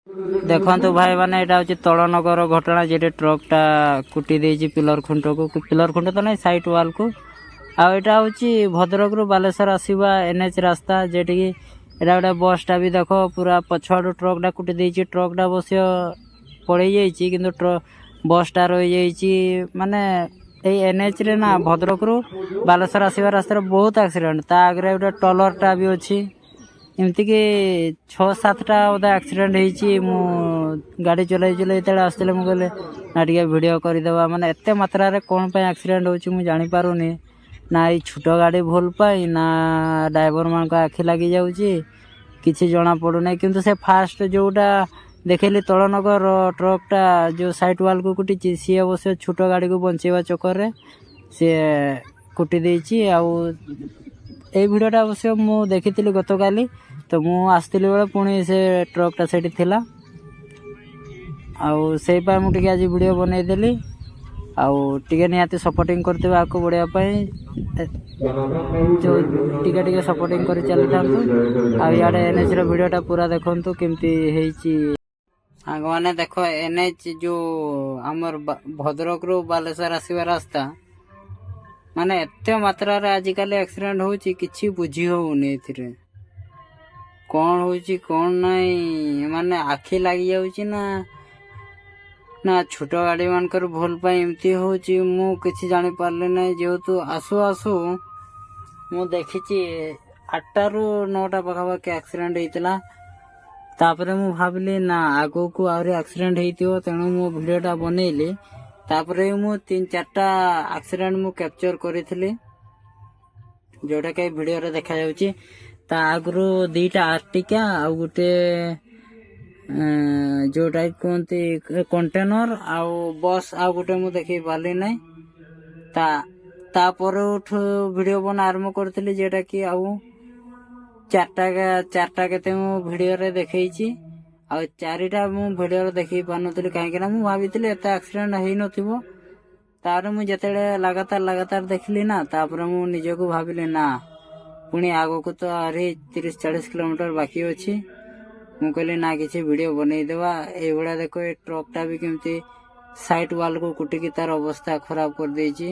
देखो भाई मैंने यहाँ हूँ तलनगर घटना जे ट्रकटा कुटी देजी पिलर खुंट को पिलर खुंट तो नहीं साइड वाल को आईटा हूँ भद्रक रु बालेश्वर आसवा एनएच रास्ता जेटिकी यहाँ गोटे बसटा भी देख पूरा पछुआड़ ट्रकटा कुटी देजी ट्रकटा बस पड़े जाइए कि बसटा रही जाइए माने एनएच रे ना भद्रक रु बालेश्वर आसवा रास्ता बहुत एक्सीडेंट ता आगे गोटे टलरटा भी अच्छी एमती कि 6-7टा बोधे एक्सीडेंट होती मु गाड़ी चलाई चलाई आसते मुझे ना टे भिड करदे माने एत मात्रा रे कौन पे एक्सीडेंट होची मु जानी पारुनी ना ये छोट गाड़ी भूल पाई ना ड्राइवर मान आखि लगी जाऊँगी किसी जना पड़ूना किंतु से फास्ट जोटा देखली तलनगर ट्रकटा जो साइड वाल को कुटी सी अवश्य छोट गाड़ी को बंचेवा चक्कर सी कुटी देची ए भिडटा अवश्य मु देखी गत काली तो मु आसती बेले पुणी से ट्रकटा से मुझे आज वीडियो बनईदेली आगे निहाती सपोर्टिंग करते आपको बढ़िया जो टिके सपोर्टिंग कर चली था आड़े एनएच वीडियोटा पूरा देखु केमती सांग मैंने देख एनएच जो आमर भद्रक रु बालेश्वर आसवा रास्ता माने एत मात्रा आजिकल एक्सीडेंट होची किछि बुझी होउनी एथिरे कौन होची कौन नहीं माने आखि लगी जाउची ना ना छोट गाड़ी मानकर भूल पाई एमती होची मु किछि जानि पारले नै जेहेतु आसु आसु मु देखिची 8टा रु 9टा पाखापाखि एक्सीडेंट होइतला तापरे मु भाबली ना आगो को आउरी एक्सीडेंट होइतियो तेणु मु वीडियोटा बनैली तापरे मु 3-4टा एक्सीडेंट मु कैप्चर करिथिली जोटा के वीडियो रे देखा जाउची ता आगरो 2टा आर्टिका आ गुटे जोटा कोनती कंटेनर आ बस आ गुटे मु देखि पाली नै तापर उठ वीडियो बना आरंभ करथिली जेटा कि चारटा केते मु वीडियो रे देखैची आ 4टा मु वीडियो रे देखि पानुतली काहे ना मु भाबितली एता एक्सीडेंट हेइ नथिबो तार मु जतेले लगातार देखली ना तापर मु निजको भाबिले ना पुणी आगो को तो अरे 30-40 किलोमीटर बाकी अच्छी मु कहली ना किसी वीडियो बनई देवा ए देखो ये ट्रकटा भी केमती साइड वाल को कुटिकी तार अवस्था खराब कर देची।